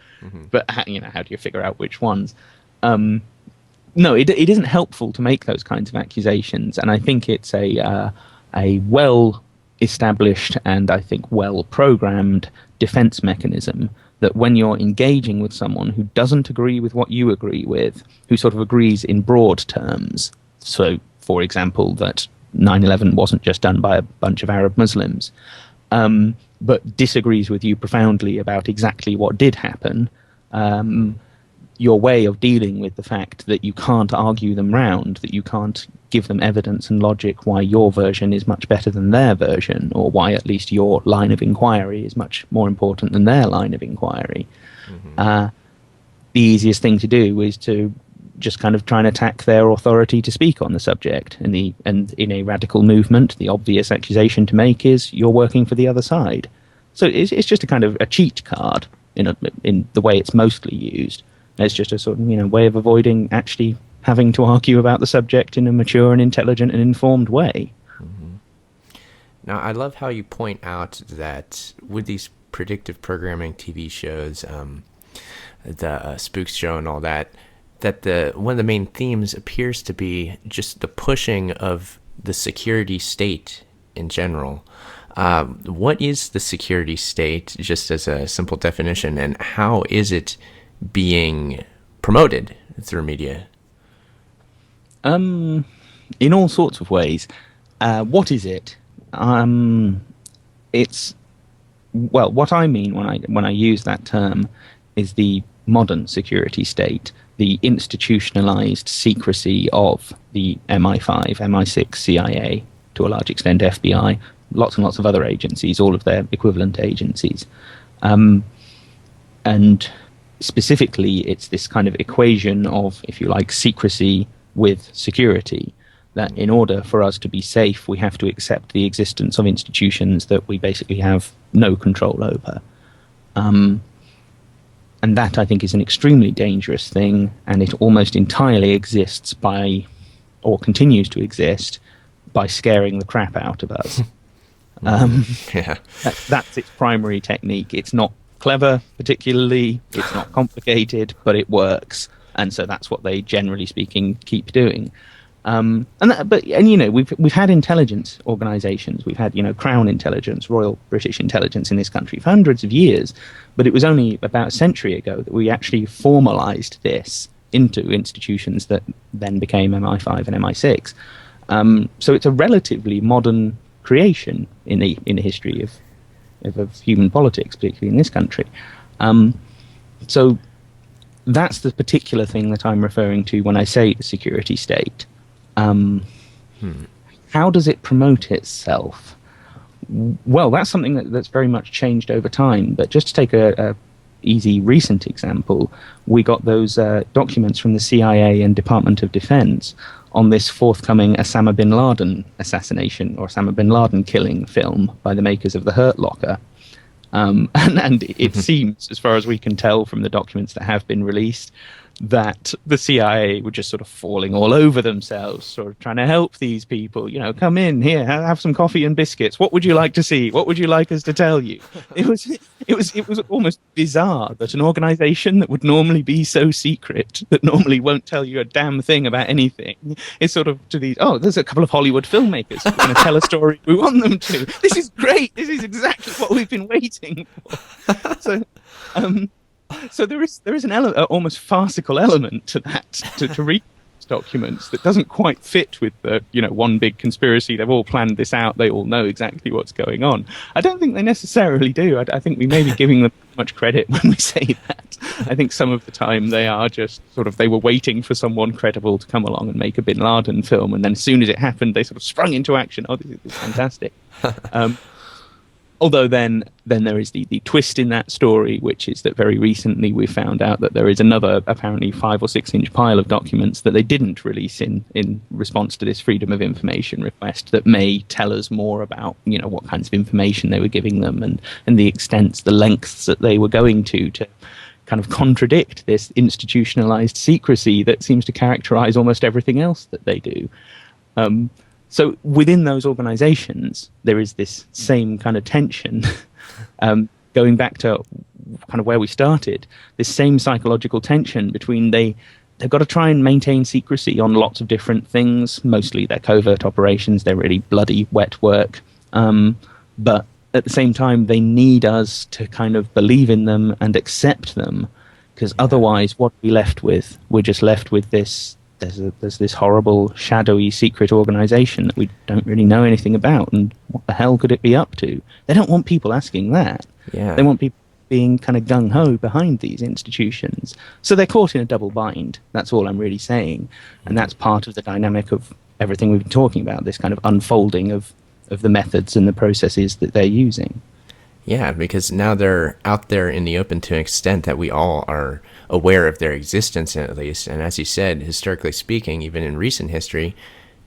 But how do you figure out which ones? No, it isn't helpful to make those kinds of accusations, and I think it's a well established and I think well programmed defense mechanism that when you're engaging with someone who doesn't agree with what you agree with, who sort of agrees in broad terms, so for example that 9/11 wasn't just done by a bunch of Arab Muslims, but disagrees with you profoundly about exactly what did happen, your way of dealing with the fact that you can't argue them round, that you can't give them evidence and logic why your version is much better than their version, or why at least your line of inquiry is much more important than their line of inquiry. The easiest thing to do is to just kind of try and attack their authority to speak on the subject. And in a radical movement, the obvious accusation to make is you're working for the other side. So it's just a kind of a cheat card in the way it's mostly used. It's just a sort of way of avoiding actually having to argue about the subject in a mature and intelligent and informed way. Now, I love how you point out that with these predictive programming TV shows, the Spooks show and all that, that one of the main themes appears to be just the pushing of the security state in general. What is the security state, just as a simple definition, and how is it being promoted through media? In all sorts of ways. What is it? It's what I mean when I use that term is the modern security state, the institutionalized secrecy of the MI5, MI6, CIA, to a large extent FBI, lots and lots of other agencies, all of their equivalent agencies. And specifically, it's this kind of equation of, if you like, secrecy with security, that in order for us to be safe, we have to accept the existence of institutions that we basically have no control over. And that, I think, is an extremely dangerous thing, and it almost entirely exists by, or continues to exist, by scaring the crap out of us. That's its primary technique. It's not clever, particularly. It's not complicated, but it works, and so that's what they, generally speaking, keep doing. We've had intelligence organisations. We've had Crown Intelligence, Royal British Intelligence in this country for hundreds of years, but it was only about a century ago that we actually formalised this into institutions that then became MI5 and MI6. So it's a relatively modern creation in the history of human politics, particularly in this country. So that's the particular thing that I'm referring to when I say the security state. How does it promote itself? Well, that's something that's very much changed over time. But just to take a easy recent example, we got those documents from the CIA and Department of Defense on this forthcoming Osama bin Laden assassination or Osama bin Laden killing film by the makers of The Hurt Locker. And it seems, as far as we can tell from the documents that have been released, that the CIA were just sort of falling all over themselves, sort of trying to help these people. Come in here, have some coffee and biscuits. What would you like to see? What would you like us to tell you? It was almost bizarre that an organization that would normally be so secret, that normally won't tell you a damn thing about anything, is sort of to these. Oh, there's a couple of Hollywood filmmakers who are going to tell a story we want them to. This is great. This is exactly what we've been waiting for. So there is an almost farcical element to that, to read these documents that doesn't quite fit with the one big conspiracy. They've all planned this out. They all know exactly what's going on. I don't think they necessarily do. I think we may be giving them much credit when we say that. I think some of the time they are just they were waiting for someone credible to come along and make a bin Laden film, and then as soon as it happened, they sort of sprung into action. Oh, this is fantastic. Although then there is the twist in that story, which is that very recently we found out that there is another apparently 5 or 6 inch pile of documents that they didn't release in response to this Freedom of Information request that may tell us more about what kinds of information they were giving them and the extents, the lengths that they were going to kind of contradict this institutionalized secrecy that seems to characterize almost everything else that they do. So within those organizations, there is this same kind of tension. going back to kind of where we started, this same psychological tension between they've got to try and maintain secrecy on lots of different things. Mostly they're covert operations. They're really bloody wet work. But at the same time, they need us to kind of believe in them and accept them, because otherwise, what are we left with? We're just left with this. There's this horrible, shadowy, secret organization that we don't really know anything about, and what the hell could it be up to? They don't want people asking that. Yeah. They want people being kind of gung-ho behind these institutions. So they're caught in a double bind. That's all I'm really saying. And that's part of the dynamic of everything we've been talking about, this kind of unfolding of the methods and the processes that they're using. Yeah, because now they're out there in the open to an extent that we all are aware of their existence, at least. And as you said, historically speaking, even in recent history,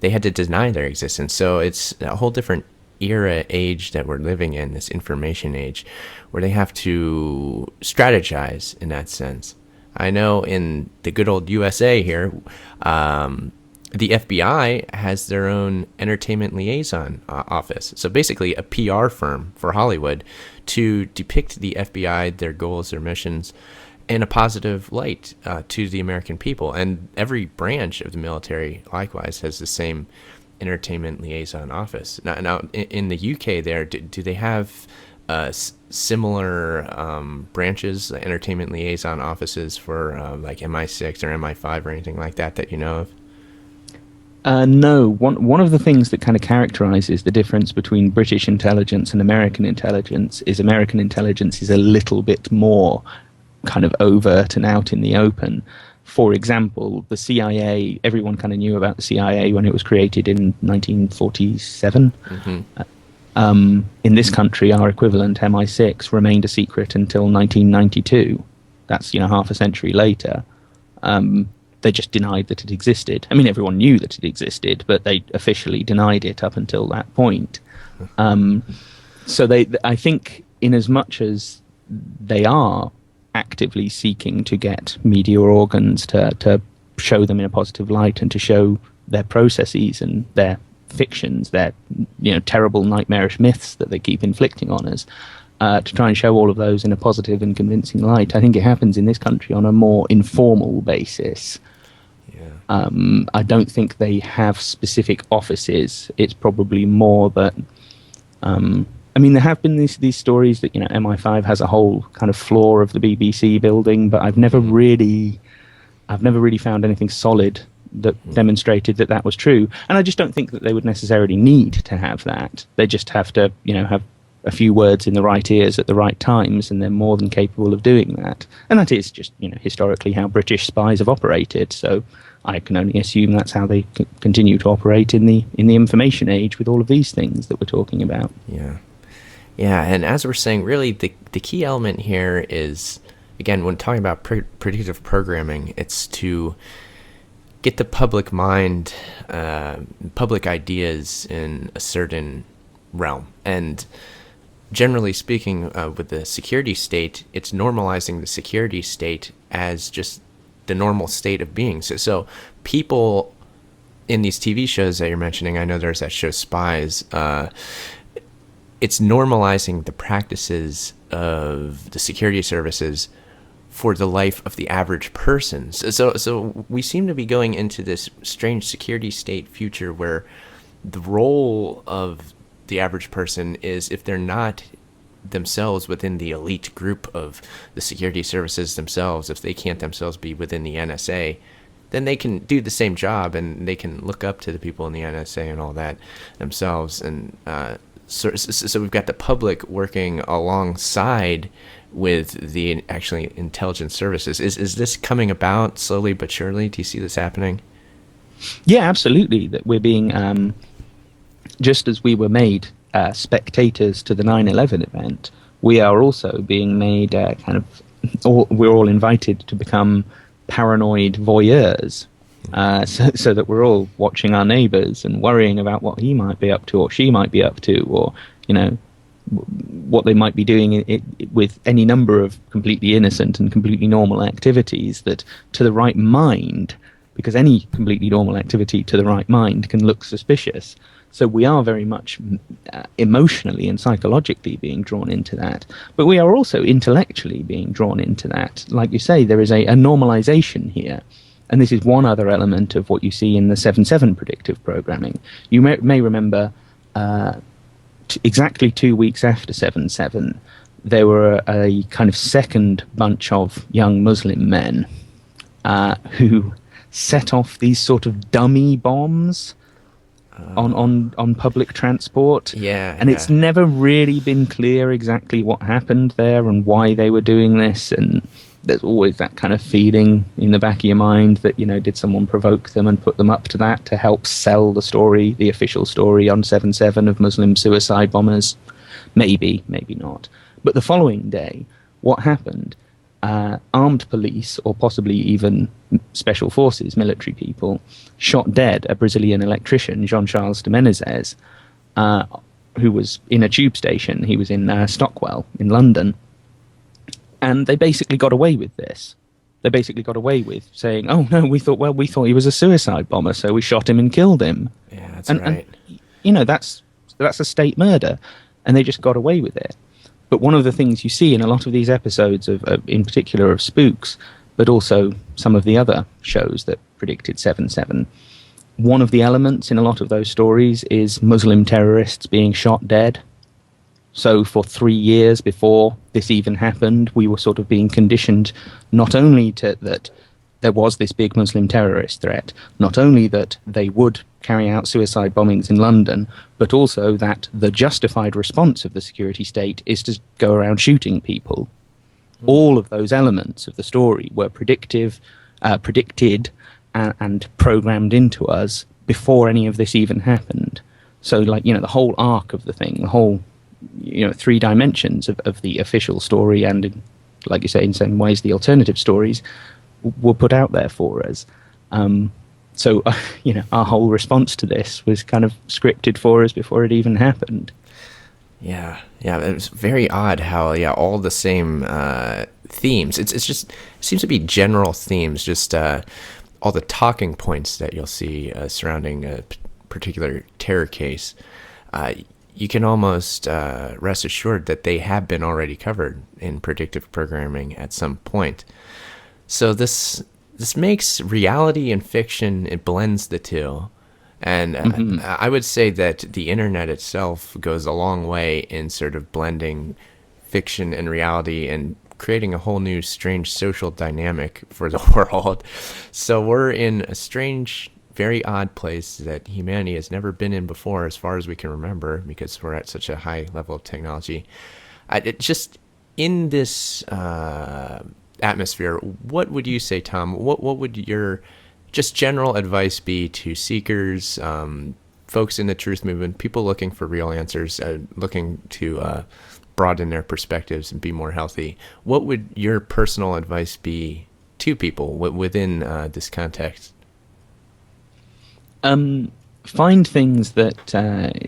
they had to deny their existence. So it's a whole different age that we're living in, this information age, where they have to strategize in that sense. I know in the good old USA here, the FBI has their own entertainment liaison office. So basically a PR firm for Hollywood to depict the FBI, their goals, their missions, in a positive light to the American people. And every branch of the military, likewise, has the same entertainment liaison office. Now in the UK there, do they have similar branches, entertainment liaison offices for like MI6 or MI5 or anything like that you know of? No. One of the things that kind of characterizes the difference between British intelligence and American intelligence is American intelligence is a little bit more kind of overt and out in the open. For example, the CIA, everyone kind of knew about the CIA when it was created in 1947. Mm-hmm. In this country, our equivalent, MI6, remained a secret until 1992. That's, half a century later. They just denied that it existed. I mean, everyone knew that it existed, but they officially denied it up until that point. So I think, in as much as they are actively seeking to get media organs to show them in a positive light and to show their processes and their fictions, their terrible nightmarish myths that they keep inflicting on us, to try and show all of those in a positive and convincing light. I think it happens in this country on a more informal basis. I don't think they have specific offices. It's probably more that there have been these stories that MI5 has a whole kind of floor of the BBC building, but I've never really found anything solid that demonstrated that was true. And I just don't think that they would necessarily need to have that. They just have to have a few words in the right ears at the right times, and they're more than capable of doing that. And that is just historically how British spies have operated. So I can only assume that's how they continue to operate in the information age with all of these things that we're talking about. Yeah, and as we're saying, really the key element here is, again, when talking about predictive programming, it's to get the public mind, public ideas in a certain realm. And generally speaking, with the security state, it's normalizing the security state as just the normal state of being. So people in these TV shows that you're mentioning, I know there's that show Spies, it's normalizing the practices of the security services for the life of the average person. So we seem to be going into this strange security state future where the role of the average person is, if they're not themselves within the elite group of the security services themselves, if they can't themselves be within the NSA, then they can do the same job and they can look up to the people in the NSA and all that themselves. And so we've got the public working alongside with the actually intelligence services. Is this coming about slowly but surely? Do you see this happening? Yeah, absolutely. That we're being, just as we were made spectators to the 9/11 event, we are also being made we're all invited to become paranoid voyeurs, so that we're all watching our neighbors and worrying about what he might be up to or she might be up to, or what they might be doing with any number of completely innocent and completely normal activities that, to the right mind, because any completely normal activity to the right mind can look suspicious. So we are very much emotionally and psychologically being drawn into that, but we are also intellectually being drawn into that. Like you say, there is a normalization here. And this is one other element of what you see in the 7.7 predictive programming. You may remember exactly 2 weeks after 7.7, there were a kind of second bunch of young Muslim men who set off these sort of dummy bombs on public transport. And it's never really been clear exactly what happened there and why they were doing this. And there's always that kind of feeling in the back of your mind that, did someone provoke them and put them up to that to help sell the story, the official story on 7.7 of Muslim suicide bombers? Maybe, maybe not. But the following day, what happened? Armed police, or possibly even special forces, military people, shot dead a Brazilian electrician, Jean-Charles de Menezes, who was in a tube station. He was in Stockwell in London. And they basically got away with this. They basically got away with saying, "Oh no, we thought he was a suicide bomber, so we shot him and killed him." Yeah, that's right. And that's a state murder, and they just got away with it. But one of the things you see in a lot of these episodes of in particular of Spooks, but also some of the other shows that predicted 7.7, one of the elements in a lot of those stories is Muslim terrorists being shot dead. So for 3 years before this even happened, we were sort of being conditioned not only to that there was this big Muslim terrorist threat, not only that they would carry out suicide bombings in London, but also that the justified response of the security state is to go around shooting people. All of those elements of the story were predicted and programmed into us before any of this even happened. So, the whole arc of the thing, the whole 3 dimensions of the official story and, like you say, in some ways, the alternative stories were put out there for us. So, our whole response to this was kind of scripted for us before it even happened. Yeah, it was very odd how, all the same themes. It's just, it seems to be general themes, just all the talking points that you'll see surrounding a particular terror case. You can almost rest assured that they have been already covered in predictive programming at some point. So this makes reality and fiction, it blends the two. And I would say that the internet itself goes a long way in sort of blending fiction and reality and creating a whole new strange social dynamic for the world. So we're in a strange, very odd place that humanity has never been in before, as far as we can remember, because we're at such a high level of technology. Just in this atmosphere, what would you say, Tom? What would your just general advice be to seekers, folks in the truth movement, people looking for real answers, looking to broaden their perspectives and be more healthy? What would your personal advice be to people within this context? Find things that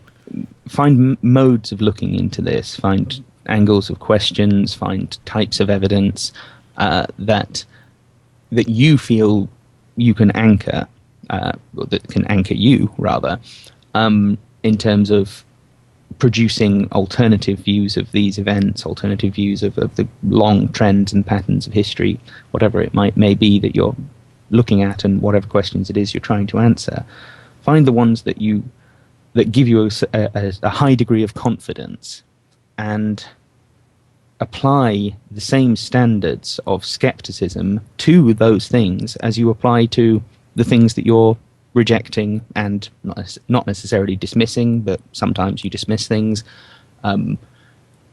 find modes of looking into this, find angles of questions, find types of evidence that you feel you can anchor, or that can anchor you rather, in terms of producing alternative views of these events, alternative views of the long trends and patterns of history, whatever it may be that you're looking at, and whatever questions it is you're trying to answer. Find the ones that give you a high degree of confidence, and apply the same standards of skepticism to those things as you apply to the things that you're rejecting and not necessarily dismissing, but sometimes you dismiss things.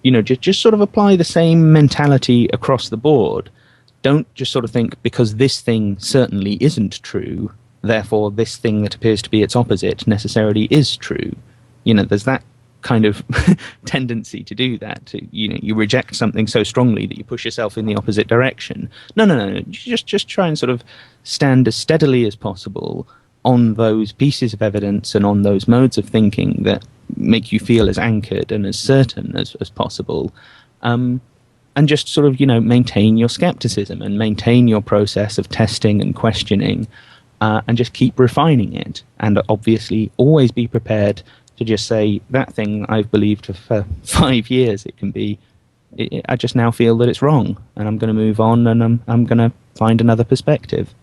Just sort of apply the same mentality across the board. Don't just sort of think, because this thing certainly isn't true, therefore this thing that appears to be its opposite necessarily is true. There's that kind of tendency to do that. You reject something so strongly that you push yourself in the opposite direction. No. Just try and sort of stand as steadily as possible on those pieces of evidence and on those modes of thinking that make you feel as anchored and as certain as possible. And just sort of, maintain your skepticism and maintain your process of testing and questioning, and just keep refining it. And obviously always be prepared to just say that thing I've believed for 5 years. I just now feel that it's wrong, and I'm going to move on, and I'm going to find another perspective.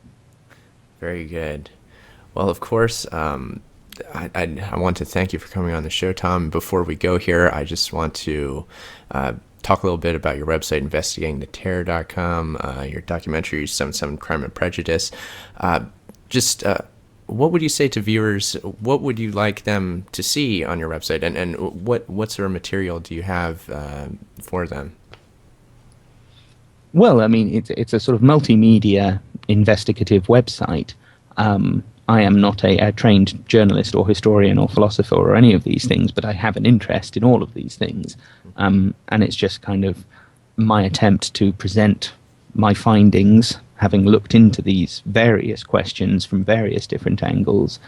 Very good. Well, of course, I want to thank you for coming on the show, Tom. Before we go here, I just want to talk a little bit about your website, investigatingtheterror.com, your documentary, 7/7 Crime and Prejudice. What would you say to viewers? What would you like them to see on your website, and what sort of material do you have for them? Well, I mean, it's a sort of multimedia investigative website. I am not a trained journalist or historian or philosopher or any of these things, but I have an interest in all of these things. And it's just kind of my attempt to present my findings, having looked into these various questions from various different angles,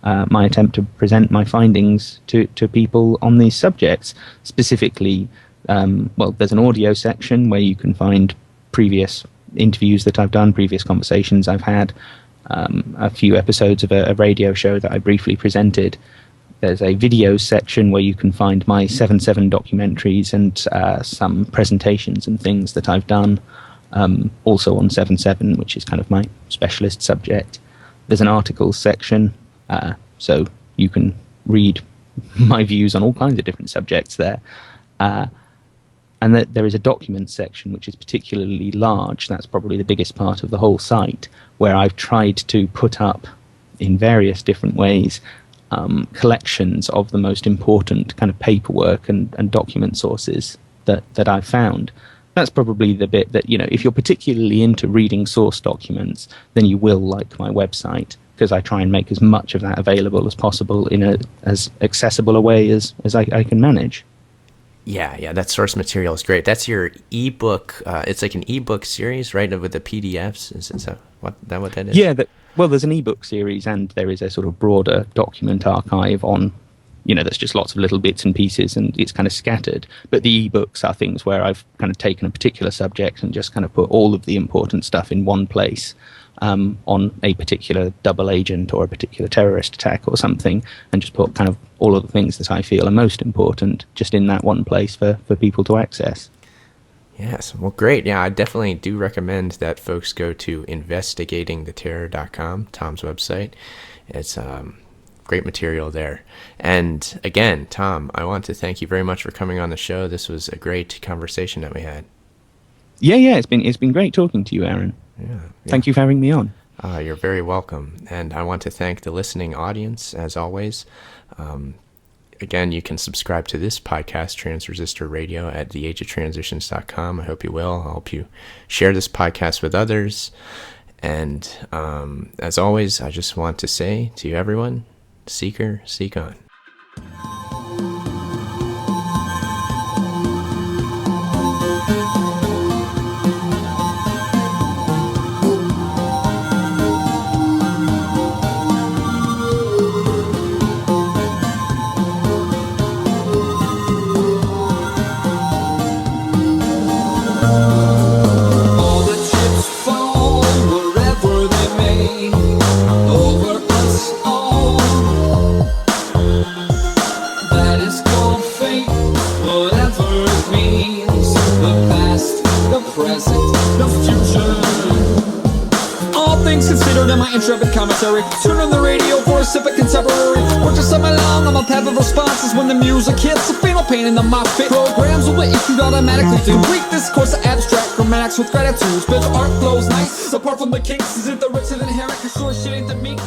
my attempt to present my findings to people on these subjects. Specifically, there's an audio section where you can find previous interviews that I've done, previous conversations I've had, a few episodes of a radio show that I briefly presented. There's a video section where you can find my 7/7 documentaries and some presentations and things that I've done, also on 7/7, which is kind of my specialist subject. There's an articles section, so you can read my views on all kinds of different subjects there. And there is a documents section, which is particularly large. That's probably the biggest part of the whole site, where I've tried to put up, in various different ways, collections of the most important kind of paperwork and document sources that I've found. That's probably the bit that, if you're particularly into reading source documents, then you will like my website, because I try and make as much of that available as possible in as accessible a way as I can manage. Yeah, that source material is great. That's your ebook. It's like an ebook series, right, with the PDFs. Is that what that is? Yeah, there's an ebook series, and there is a sort of broader document archive on, there's just lots of little bits and pieces, and it's kind of scattered. But the ebooks are things where I've kind of taken a particular subject and just kind of put all of the important stuff in one place, on a particular double agent or a particular terrorist attack or something, and just put kind of all of the things that I feel are most important just in that one place for people to access. Yes, well, great. Yeah, I definitely do recommend that folks go to investigatingtheterror.com, Tom's website. It's great material there. And again, Tom, I want to thank you very much for coming on the show. This was a great conversation that we had. Yeah, it's been great talking to you, Aaron. Yeah. Thank you for having me on. You're very welcome. And I want to thank the listening audience, as always. Again, you can subscribe to this podcast, Transresistor Radio, at theageoftransitions.com. I hope you will. I hope you share this podcast with others. And as always, I just want to say to everyone, Seeker, seek on. Intrepid commentary. Turn on the radio for a sip of contemporary. Or just sum along on my path of responses when the music hits. The fatal pain in the mosh pit. Programs will be issued automatically to read this course of abstract grammatics with gratitude. But art flows nice. Apart from the kinks, is it the rich and inherent? Cause sure shit ain't the meek.